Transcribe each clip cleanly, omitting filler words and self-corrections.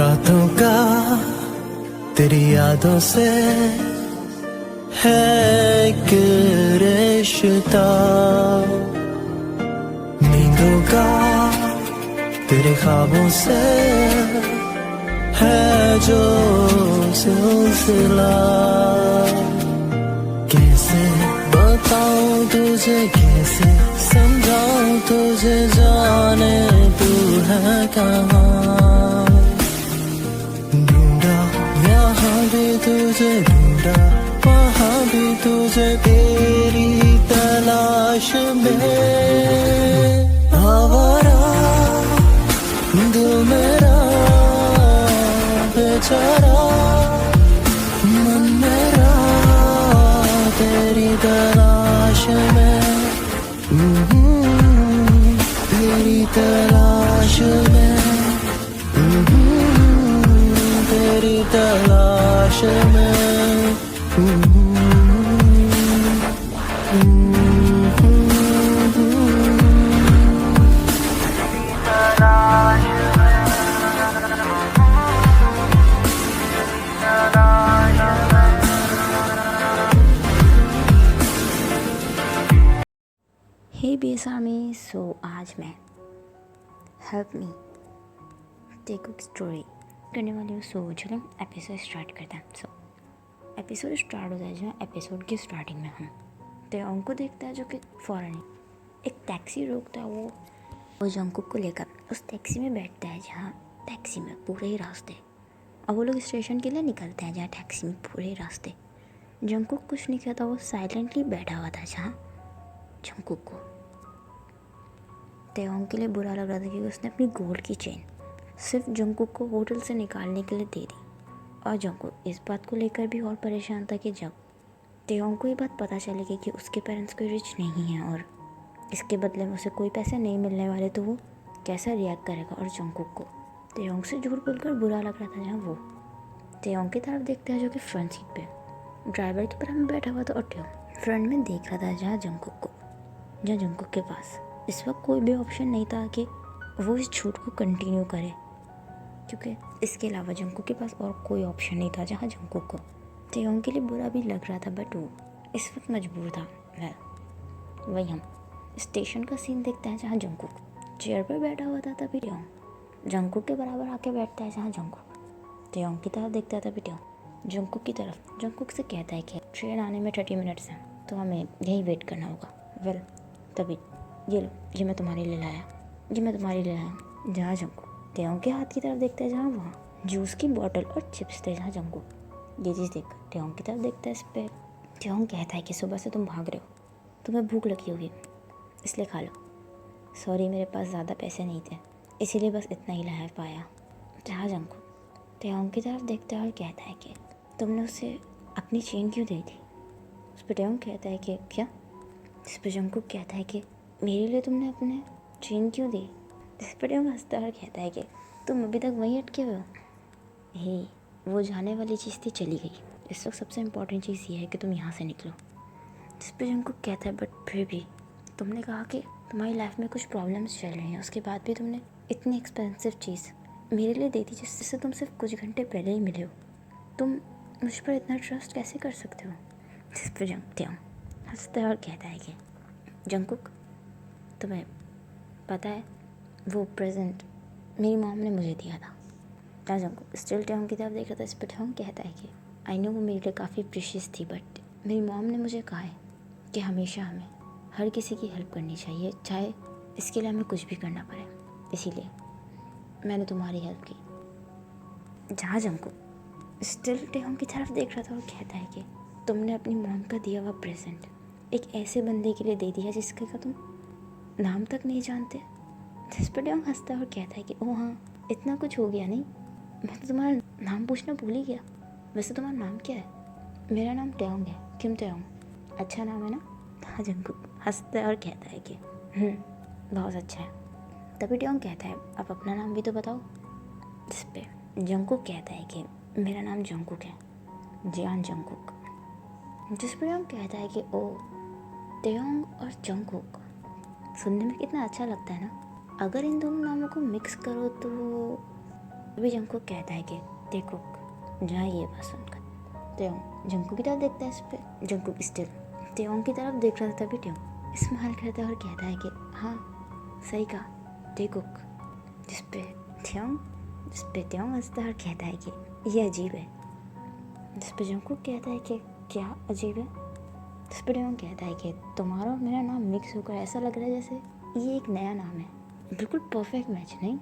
रातों का तेरी यादों से है एक रिश्ता, नींदों का तेरे ख्वाबों से है जो सिलसिला। कैसे बताऊं तुझे, कैसे समझाऊं तुझे, जाने तू है कहाँ। ढूंढा यहाँ भी तुझे, ढूंढा वहाँ भी तुझे, तेरी तलाश में आवारा दिल मेरा बेचारा, मन मेरा तेरी तलाश में, तेरी तलाश में, तेरी तलाश में। हे बेस आर्मी, सो आज मैं हेल्प मी टेक एक स्टोरी करने वाली हूँ। सो चलो एपिसोड स्टार्ट करते हैं। सो एपिसोड स्टार्ट होता है जहाँ एपिसोड की स्टार्टिंग में हम तेओंग को देखता है जो कि फ़ौरन ही एक टैक्सी रोकता है। वो जंगकुक को लेकर उस टैक्सी में बैठता है, जहाँ टैक्सी में पूरे रास्ते और वो लोग स्टेशन के लिए निकलते हैं, जहाँ टैक्सी में पूरे रास्ते जंगकुक कुछ नहीं कहता, वो साइलेंटली बैठा हुआ था। जहाँ जंगकुक को तेओंग के लिए बुरा लग रहा था कि उसने अपनी गोल्ड की चेन सिर्फ जंगकुक को होटल से निकालने के लिए दे दी, और जंगकुक इस बात को लेकर भी और परेशान था कि जब तेओंग को ये बात पता चलेगी कि उसके पेरेंट्स कोई रिच नहीं है और इसके बदले में उसे कोई पैसे नहीं मिलने वाले, तो वो कैसा रिएक्ट करेगा। और जंगकुक को तेओंग से झूठ बोलकर बुरा लग रहा था। जहाँ वो तेओंग की तरफ देखता है जो कि फ्रंट सीट पे ड्राइवर की तरह में बैठा हुआ था, और तेओंग फ्रंट में देख रहा था जहाँ जंगकुक के पास इस वक्त कोई भी ऑप्शन नहीं था कि वो इस झूठ को कंटिन्यू करे, क्योंकि इसके अलावा जंगकुक के पास और कोई ऑप्शन नहीं था। जहाँ जंगकुक को तेओंग के लिए बुरा भी लग रहा था, बट वो इस वक्त मजबूर था। वही हम स्टेशन का सीन देखते हैं, जहाँ जंगकुक चेयर पर बैठा हुआ था। तभी तेओंग जंगकुक के बराबर आके बैठता है, जहाँ जंगकुक तेओंग की तरफ देखता है। तभी तेओंग जंगकुक की तरफ जंगकुक से कहता है कि ट्रेन आने में 30 मिनट्स हैं, तो हमें यहीं वेट करना होगा। तभी ये लो, ये मैं तुम्हारे लिए लाया। जहाँ जंगकुक तेओंग के हाथ की तरफ देखता है, जहाँ वहाँ जूस की बोतल और चिप्स थे। जहाँ जंगकुक ये चीज़ देखकर तेओंग की तरफ देखता है। इस पर तेओंग कहता है कि सुबह से तुम भाग रहे हो, तुम्हें भूख लगी होगी, इसलिए खा लो। सॉरी, मेरे पास ज़्यादा पैसे नहीं थे, इसीलिए बस इतना ही ला पाया। जहाँ जंगकुक तेओंग की तरफ देखता है और कहता है कि तुमने उसे अपनी चेन क्यों दी थी। उस पर तेओंग कहता है कि क्या। इस पर जंगकुक कहता है कि मेरे लिए तुमने अपने चेन क्यों दी। इस पर तेओंग हंसता है और कहता है कि तुम अभी तक वहीं अटके हुए हो। हे, वो जाने वाली चीज़ थी, चली गई। इस वक्त सबसे इम्पॉर्टेंट चीज़ ये है कि तुम यहाँ से निकलो। जिस पर जंगकुक कहता है बट फिर भी तुमने कहा कि तुम्हारी लाइफ में कुछ प्रॉब्लम्स चल रही हैं, उसके बाद भी तुमने इतनी एक्सपेंसिव चीज़ मेरे लिए दी थी जिससे तुम सिर्फ कुछ घंटे पहले ही मिले हो। तुम मुझ पर इतना ट्रस्ट कैसे कर सकते हो। जिस पर तेओंग हंसता है और कहता है कि जंगकुक, तुम्हें पता है वो प्रेजेंट मेरी मॉम ने मुझे दिया था। जंगकुक स्टिल तेओंग की तरफ देख रहा था। इस पर तेओंग कहता है कि आई नो वो मेरे लिए काफ़ी प्रीशियस थी, बट मेरी मॉम ने मुझे कहा है कि हमेशा हमें हर किसी की हेल्प करनी चाहिए, चाहे इसके लिए हमें कुछ भी करना पड़े। इसीलिए मैंने तुम्हारी हेल्प की। जहाँ जंगकुक स्टिल तेओंग की तरफ देख रहा था और कहता है कि तुमने अपनी मॉम का दिया हुआ प्रेजेंट एक ऐसे बंदे के लिए दे दिया जिसके का तुम नाम तक नहीं जानते। जिस पर तेओंग हंसता है और कहता है कि ओह हाँ, इतना कुछ हो गया नहीं, मैं तो तुम्हारा नाम पूछना भूल ही गया। वैसे तुम्हारा नाम क्या है। मेरा नाम तेओंग है। किम तेओंग, अच्छा नाम है ना। हाँ, जंगकुक हंसता है और कहता है कि बहुत अच्छा है। तभी तेओंग कहता है अब अपना नाम भी तो बताओ। जिस पे जंगकुक कहता है कि मेरा नाम जंगकुक है, जियान जंगकुक। जिस पर तेओंग कहता है कि ओ, तेओंग और जंगकुक सुनने में कितना अच्छा लगता है ना। अगर इन दोनों नामों को मिक्स करो तो अभी जंकुक कहता है कि देखो जहाँ ये बात सुनकर तेयोंग जंकुक की तरफ देखता है। इस पे जंकुक स्टिल तेयोंग की तरफ देख रहा था। तभी तेयोंग स्माइल करता है और कहता है कि हाँ सही कहा तेकुक। जिस पे तेयोंग हंसता है और कहता है कि ये अजीब है। जिस पे जंकुक कहता है कि क्या अजीब है। जिस पे तेयोंग कहता है कि तुम्हारा और मेरा नाम मिक्स होकर ऐसा लग रहा है जैसे ये एक नया नाम है, बिल्कुल परफेक्ट मैच। नहीं,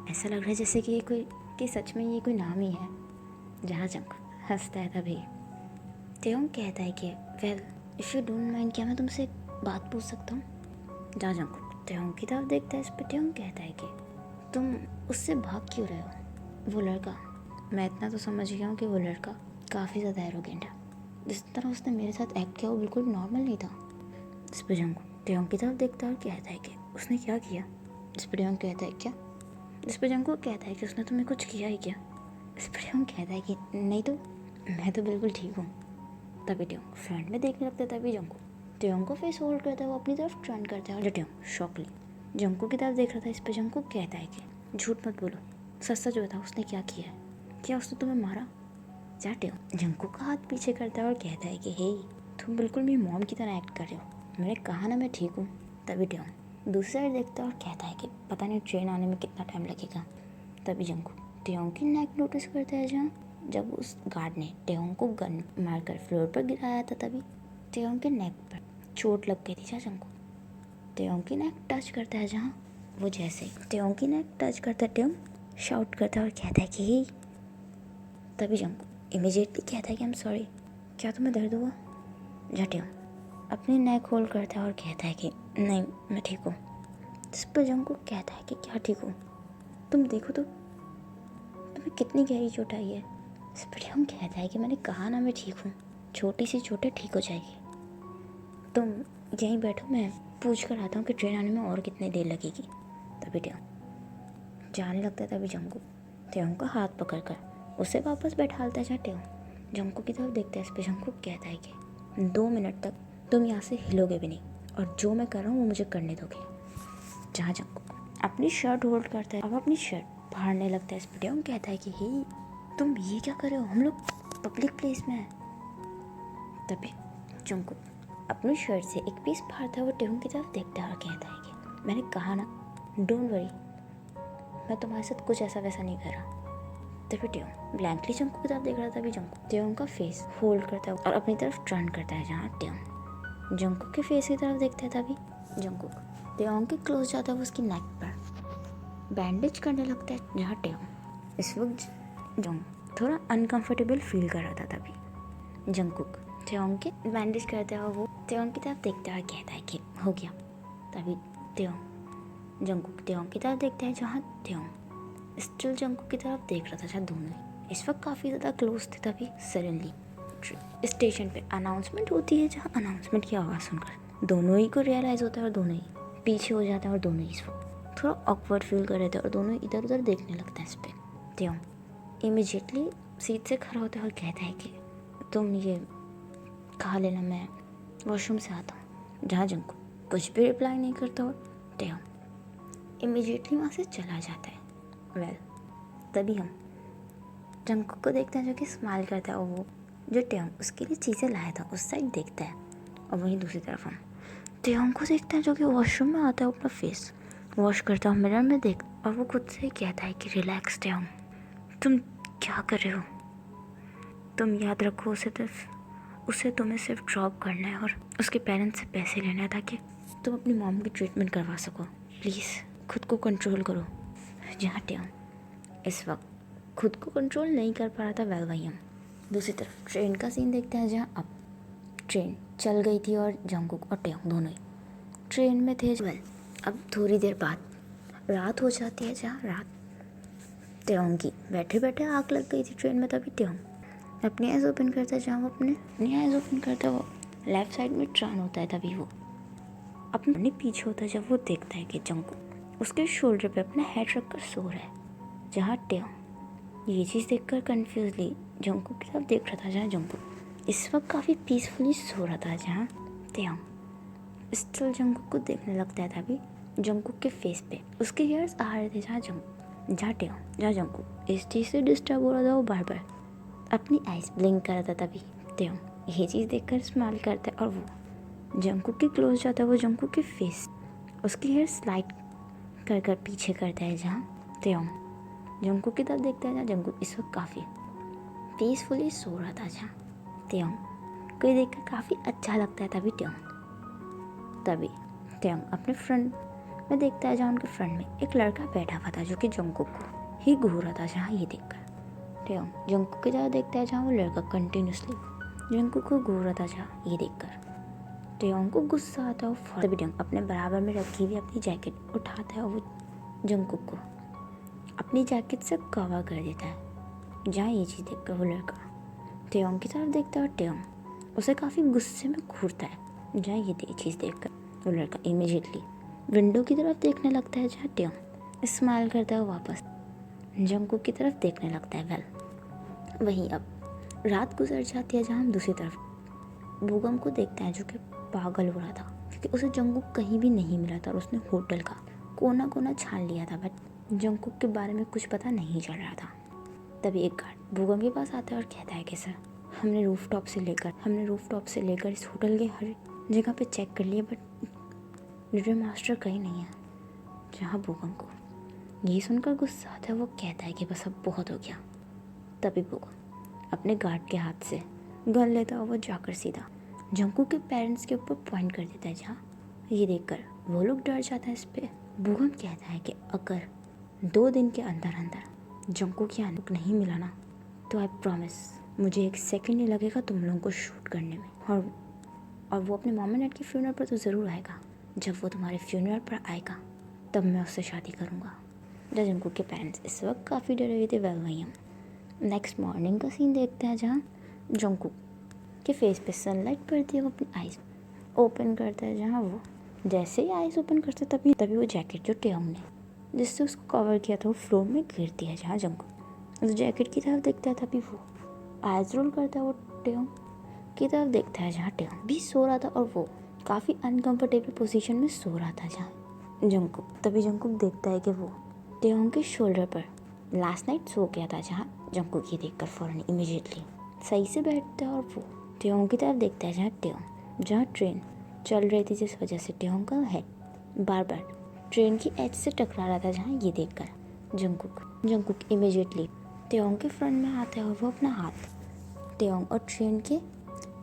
ऐसा लग रहा है जैसे कि ये कोई कि सच में ये कोई नाम ही है। जहाँ जंकुक हंसता है तभी तेयोंग कहता है कि well if you don't mind, क्या मैं तुमसे एक बात पूछ सकता हूँ। जहाँ जंकुक तेयोंग की तरफ देखता है। इस पर तेयोंग कहता है कि तुम उससे भाग क्यों रहे हो। वो लड़का, मैं इतना तो समझ गया हूँ कि वो लड़का काफ़ी ज़्यादा एरोगेंट है। जिस तरह उसने मेरे साथ एक्ट किया वो बिल्कुल नॉर्मल नहीं था। इस पर जंकुक तेयोंग की तरफ देखता है और कहता है कि उसने क्या किया। इस पर तेयोंग कहता है क्या। इस पर जंकुक कहता है कि उसने तुम्हें कुछ किया ही क्या। इस पर तेयोंग कहता है कि नहीं तो मैं तो बिल्कुल ठीक हूँ। तभी तेयोंग फ्रंट में देखने लगता है। तभी जंकुक तेयोंग को फेस होल्ड करता है, वो अपनी तरफ टर्न करता है और तेयोंग शॉकली जंकुक की तरफ देख रहा था। इस पर जंकुक कहता है कि झूठ मत बोलो, सच सच बता उसने क्या किया है। क्या उसने तुम्हें मारा। जहाँ तेयोंग जंकुक का हाथ पीछे करता है और कहता है कि हे तुम बिल्कुल मेरी मॉम की तरह एक्ट कर रहे हो, मैंने कहा ना मैं ठीक हूँ। तभी तेयोंग दूसरी साइड देखता है और कहता है कि पता नहीं ट्रेन आने में कितना टाइम लगेगा। तभी जंकुक तेयोंग की नेक नोटिस करता है, जहाँ जब उस गार्ड ने तेयोंग को गन मारकर फ्लोर पर गिराया था तभी तेयोंग के नेक पर चोट लग गई थी। जहाँ जंकुक तेयोंग की नेक टच करता है, जहाँ वो जैसे तेयोंग की नेक टच करता है तेयोंग शाउट करता है और कहता है कि हे। तभी जंकुक इमीडिएटली कहता है कि आई एम सॉरी, क्या तुम्हें दर्द हुआ। जहाँ तेयोंग अपनी नेक होल्ड करता है और कहता है कि नहीं मैं ठीक हूँ। इस पर जंकुक कहता है कि क्या ठीक हूँ, तुम देखो तो तुम्हें कितनी गहरी चोट आई है। इस पर तेयोंग कहता है कि मैंने कहा ना मैं ठीक हूँ, छोटी सी चोटें ठीक हो जाएगी, तुम यहीं बैठो, मैं पूछ कर आता हूँ कि ट्रेन आने में और कितनी देर लगेगी। तभी तेयोंग जाने लगता है। तभी जंकुक तेयोंग का हाथ पकड़कर उसे वापस बैठालता है। जहाँ तेयोंग जंकुक की तरफ देखता है। इस पर जंकुक कहता है कि 2 मिनट तक तुम यहाँ से हिलोगे भी नहीं और जो मैं कर रहा हूँ वो मुझे करने दोगे। जहाँ जंकुक अपनी शर्ट होल्ड करता है, अब अपनी शर्ट फाड़ने लगता है। इस पर तेयोंग कहता है कि हे तुम ये क्या कर रहे हो, हम लोग पब्लिक प्लेस में हैं। तभी जंकुक अपनी शर्ट से एक पीस फाड़ता है, वो तेयोंग की तरफ देखता है और कहता है कि मैंने कहा ना डोंट वरी, मैं तुम्हारे साथ कुछ ऐसा वैसा नहीं कर रहा। तभी तेयोंग ब्लैंकली जंकुक की तरफ देख रहा था। तभी जंकुक तेयोंग का फेस होल्ड करता है और अपनी तरफ टर्न करता है। जहाँ तेयोंग जंकुक के फेस की तरफ देखता है तभी जंकुक तेयोंग के क्लोज जाता है, वो उसकी नेक पर बैंडेज करने लगता है। जहाँ तेयोंग इस वक्त जंग थोड़ा अनकंफर्टेबल फील कर रहा था। तभी जंकुक तेयोंग के बैंडेज करते हुए वो तेयोंग की तरफ देखता है, कहता है कि हो गया। तभी तेयोंग जंकुक तेयोंग की तरफ देखता है, जहाँ तेयोंग स्टिल जंकुक की तरफ देख रहा था। जहाँ दोनों इस वक्त काफ़ी ज़्यादा क्लोज थे। तभी सडनली स्टेशन पे अनाउंसमेंट होती है, जहाँ अनाउंसमेंट की आवाज़ सुनकर दोनों ही को रियलाइज़ होता है और दोनों ही पीछे हो जाते हैं और दोनों ही इस वक्त थोड़ा ऑकवर्ड फील कर रहे थे और दोनों इधर उधर देखने लगते हैं। इस पर तेयोंग इमीडिएटली सीट से खड़ा होता है और कहता है कि तुम ये खा लेना, मैं वॉशरूम से आता हूँ। जहाँ जंकुक कुछ भी रिप्लाई नहीं करता और तेयोंग इमीडिएटली वहाँ से चला जाता है। वेल तभी हम जंकुक को देखते हैं, जो कि स्माइल करता है और वो जो तेयोंग उसके लिए चीज़ें लाया था उस साइड देखता है। और वहीं दूसरी तरफ हम तेयोंग को देखते हैं, जो कि वॉशरूम में आता है, अपना फेस वॉश करता है, मिरर में देख और वो खुद से कहता है कि रिलैक्स तेयोंग, तुम क्या कर रहे हो, तुम याद रखो उसे तुम्हें सिर्फ ड्रॉप करना है और उसके पेरेंट्स से पैसे लेना है ताकि तुम अपनी मॉम की ट्रीटमेंट करवा सको। प्लीज़ खुद को कंट्रोल करो। जहाँ तेयोंग इस वक्त खुद को कंट्रोल नहीं कर पा रहा था, वेल वहीं हम दूसरी तरफ ट्रेन का सीन देखते हैं, जहाँ अब ट्रेन चल गई थी और जंकुक और तेयोंग दोनों ही ट्रेन में थे। वेल अब थोड़ी देर बाद रात हो जाती है, जहाँ रात तेयोंग की बैठे बैठे आग लग गई थी ट्रेन में। तभी तेयोंग अपनी आइज़ ओपन करता है, जहाँ वो अपनी आइज़ ओपन करता है, वो लेफ्ट साइड में टर्न होता है। तभी वो अपने पीछे होता है, जब वो देखता है कि जंकुक उसके शोल्डर पे अपना हेड रख कर सो रहा है। जहाँ तेयोंग ये चीज़ देखकर कन्फ्यूजली जंकुक की तरफ देख रहा था, जहाँ जंकुक इस वक्त काफ़ी पीसफुली सो रहा था। जहाँ तेयोंग स्टिल जंकुक को देखने लगता है। तभी जंकुक के फेस पे उसके हेयर्स आ रहे थे, जहाँ जा टेयोंग जा जंगकुक इस चीज़ से डिस्टर्ब हो रहा था वो बार बार अपनी आइज ब्लिंक कर रहा था। तभी टेयोंग ये चीज़ देखकर स्माइल करता है और वो जंगकुक के क्लोज जाता है। वो जंगकुक के फेस उसकी हेयर स्लाइड कर कर पीछे करता है जहाँ टेयोंग जंगकुक की तरफ देखता है जहाँ जंगकुक इस वक्त काफ़ी पीसफुली सो रहा था। जहाँ टेयोंग को देखकर काफ़ी अच्छा लगता है। तभी टेयोंग अपने फ्रंट में देखता है जहाँ उनके फ्रंट में एक लड़का बैठा हुआ था जो कि जंगकुक को ही घूर रहा था। जहाँ ये देखकर टेयोंग जंगकुक की तरफ देखता है जहाँ वो लड़का कंटिन्यूसली जंगकुक को घूर रहा था। जहाँ ये देखकर टेयोंग को गुस्सा आता है। तभी टेयोंग अपने बराबर में रखी हुई अपनी जैकेट उठाता है और वो जंगकुक को अपनी जैकेट से कवर कर देता है। जहाँ ये चीज़ देखकर वो लड़का टेयोंग की तरफ देखता है और टेयोंग उसे काफ़ी गुस्से में घूरता है। जहाँ ये चीज़ देखकर वो लड़का इमीडिएटली विंडो की तरफ देखने लगता है। जहाँ टेयोंग स्माइल करता है वापस जंगकुक की तरफ देखने लगता है। वहीं अब रात गुजर जाती है जहाँ हम दूसरी तरफ बोगम को देखते हैं जो कि पागल हो रहा था क्योंकि उसे जंगकुक कहीं भी नहीं मिला था और उसने होटल का कोना कोना छान लिया था बट जंगकुक के बारे में कुछ पता नहीं चल रहा था। तभी एक गार्ड बोगम के पास आता है और कहता है कि सर हमने रूफटॉप से लेकर इस होटल के हर जगह पे चेक कर लिया बट लिटिल मास्टर कहीं नहीं है। जहाँ बोगम को ये सुनकर गुस्सा आता है वो कहता है कि बस अब बहुत हो गया। तभी बोगम अपने गार्ड के हाथ से गन लेता है और वो जाकर सीधा जंगकुक के पेरेंट्स के ऊपर पॉइंट कर देता है। जहाँ ये देखकर वो लोग डर जाता है। इस पे बोगम कहता है कि अगर 2 दिन के अंदर जंगकुक यहाँ नहीं मिला ना तो आई प्रॉमिस मुझे 1 सेकंड नहीं लगेगा तुम लोगों को शूट करने में। और वो अपने मॉम एंड डैड के फ्यूनरल पर तो ज़रूर आएगा। जब वो तुम्हारे फ्यूनरल पर आएगा तब मैं उससे शादी करूँगा। जंगकुक के पेरेंट्स इस वक्त काफ़ी डरे हुए थे। वहीं हम नेक्स्ट मॉर्निंग का सीन देखते हैं जहाँ जंगकुक के फेस पे सनलाइट पड़ती है। वो अपनी आइज़ ओपन करता है। जहाँ वो जैसे ही आइज़ ओपन करता है तभी वो जैकेट जो टेयोंग ने जिससे उसको कवर किया था वो फ्लोर में गिरती है। जहाँ जंगकुक उस जैकेट की तरफ देखता है तभी वो आइज़ रोल करता है। वो टेयोंग की तरफ देखता है जहाँ टेयोंग भी सो रहा था और वो काफ़ी अनकंफर्टेबल पोजीशन में सो रहा था। जहाँ जंगकुक देखता है कि वो टेयोंग के शोल्डर पर लास्ट नाइट सो गया था। जहाँ जंगकुक ये देखकर फ़ौरन इमीडिएटली सही से बैठता है और वो टेयोंग की तरफ देखता है। जहाँ ट्रेन चल रही थी जिस वजह से टेयोंग का हेड बार बार ट्रेन की एज से टकरा रहा था। जहाँ ये देखकर जंगकुक इमीडिएटली टेयोंग के फ्रंट में आता है और वो अपना हाथ टेयोंग और ट्रेन के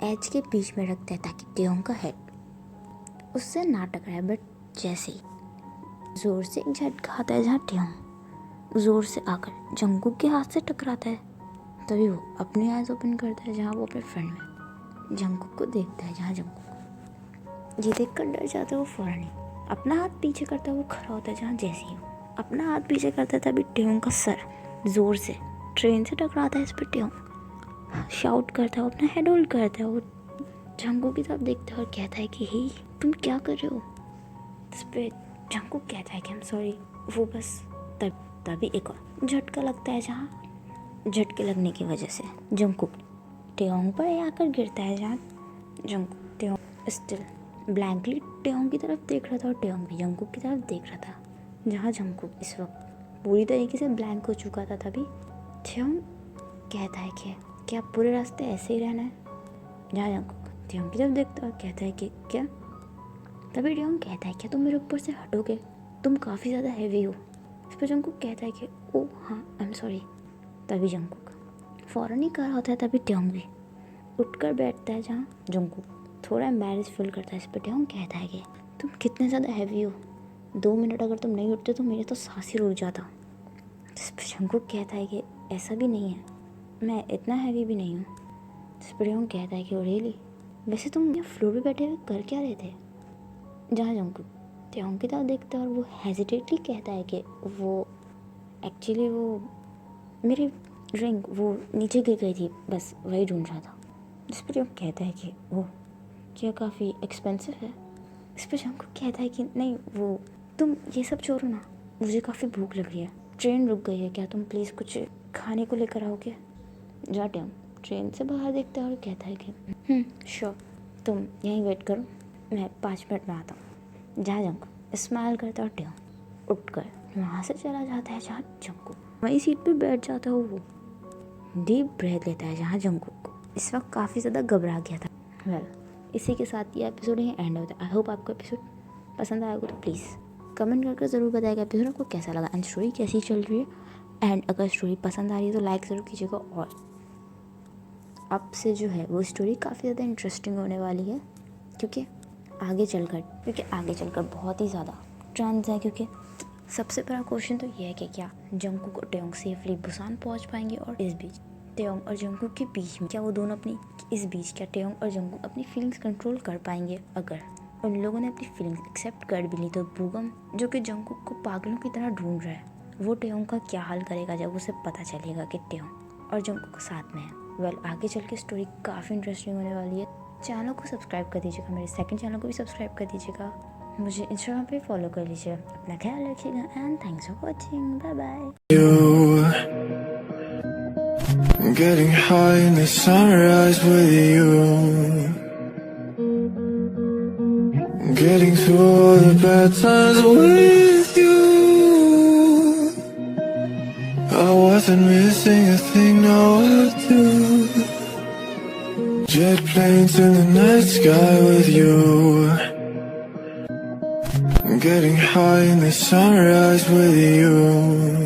एज के बीच में रखता है ताकि टेयोंग का हेड उससे ना टकराए। बट जैसे ही ज़ोर से एक झटका आता है जहाँ टेयोंग ज़ोर से आकर जंगकुक के हाथ से टकराता है। तभी वो अपनी आइज़ ओपन करता है। जहाँ वो अपने फ्रंट में जंगकुक को देखता है। जहाँ जंगकुक ये देखकर डर जाता है। वो फ़ौरन ही अपना हाथ पीछे करता है। वो खड़ा होता है। जहाँ जैसे ही वो अपना हाथ पीछे करता है तभी टेयोंग का सर ज़ोर से ट्रेन से टकराता है। इस पर टेयोंग शाउट करता है, अपना हेड होल्ड करता है। वो जंगकुक की तरफ देखता है और कहता है कि हे तुम क्या कर रहे हो। इस पर जंगकुक कहता है कि आई एम सॉरी। वो बस तभी एक और झटका लगता है। जहाँ झटके लगने की वजह से जंगकुक टेयोंग पर आकर गिरता है। जहाँ जंगकुक टेयोंग स्टिल ब्लैंकली टेयोंग की तरफ देख रहा था और टेयोंग भी जंगकुक की तरफ देख रहा था। जहाँ जंगकुक इस वक्त पूरी तरीके से ब्लैंक हो चुका था। तभी टेयोंग कहता है कि क्या पूरे रास्ते ऐसे ही रहना है। जहाँ जंगकुक टेयोंग की तरफ देखता है और कहता है कि क्या। तभी टेयोंग कहता है क्या तुम मेरे ऊपर से हटोगे, तुम काफ़ी ज़्यादा हैवी हो। इस पर जंगकुक कहता है कि ओ हाँ आई एम सॉरी। तभी जंगकुक फ़ौरन ही कर होता है। तभी टेयोंग भी उठकर बैठता है। जहाँ जंगकुक थोड़ा एम्बैरेस फील करता है। इस पर टेयोंग कहता है कि तुम कितने ज़्यादा हैवी हो, 2 मिनट अगर तुम नहीं उठते तो मेरे तो सांस ही रुक जाता। इस पर जंगकुक कहता है कि ऐसा भी नहीं है, मैं इतना हैवी भी नहीं हूँ। इस पर टेयोंग कहता है कि रियली वैसे तुम यहाँ फ्लोर पे बैठे हुए कर क्या रहे थे। जहाँ जंगकुक टेयोंग की तरफ देखता है और वो हेजिटेटली कहता है कि वो एक्चुअली वो मेरी रिंग वो नीचे गिर गई थी, बस वही ढूंढ रहा था। जिस पर टेयोंग कहता है कि वो क्या काफ़ी एक्सपेंसिव है। इस पर जंगकुक कहता है कि नहीं वो तुम ये सब छोड़ो ना, मुझे काफ़ी भूख लग रही है, ट्रेन रुक गई है, क्या तुम प्लीज़ कुछ खाने को लेकर आओगे। जहाँ टेयोंग ट्रेन से बाहर देखता है और कहता है कि श्योर तुम यहीं वेट करो, मैं 5 मिनट में आता हूँ। जहाँ जंगकुक स्माइल करता और टेयोंग उठकर वहाँ से चला जाता है जहाँ जंकुक वही सीट पे बैठ जाता है। वो डीप ब्रेथ लेता है जहाँ जंकुक इस वक्त काफ़ी ज़्यादा घबरा गया था। वेल इसी के साथ ये एपिसोड ही एंड होता है। आई होप आपको एपिसोड पसंद आएगा तो प्लीज़ कमेंट करके ज़रूर बताएगा एपिसोड आपको कैसा लगा एंड स्टोरी कैसी चल रही है। एंड अगर स्टोरी पसंद आ रही है तो लाइक ज़रूर कीजिएगा। और अब से जो है वो स्टोरी काफ़ी ज़्यादा इंटरेस्टिंग होने वाली है क्योंकि आगे चलकर बहुत ही ज़्यादा चांस है। क्योंकि सबसे बड़ा क्वेश्चन तो ये है कि क्या जंकुक और टेयोंग सेफली बुसान पहुंच पाएंगे और इस बीच टेयोंग और जंकुक के बीच में क्या वो दोनों क्या टेयोंग और जंकुक अपनी फीलिंग्स कंट्रोल कर पाएंगे। अगर उन लोगों ने अपनी फीलिंग्स एक्सेप्ट कर भी ली तो बुगम जो कि जंकुक को पागलों की तरह ढूंढ रहा है वो टेयोंग का क्या हाल करेगा जब उसे पता चलेगा कि टेयोंग और जंकुक साथ में है। वेल आगे चल के स्टोरी काफ़ी इंटरेस्टिंग होने वाली है। चैनल को सब्सक्राइब कर दीजिएगा, मेरे सेकंड चैनल को भी सब्सक्राइब कर दीजिएगा, मुझे इंस्टाग्राम पे फॉलो कर लीजिएगा। अपना ख्याल रखिएगा and thanks for watching. Bye bye. Getting high in the sunrise with you, getting through all the bad times with you. I wasn't missing a thing, now I do. Jet planes in the night sky with you, getting high in the sunrise with you.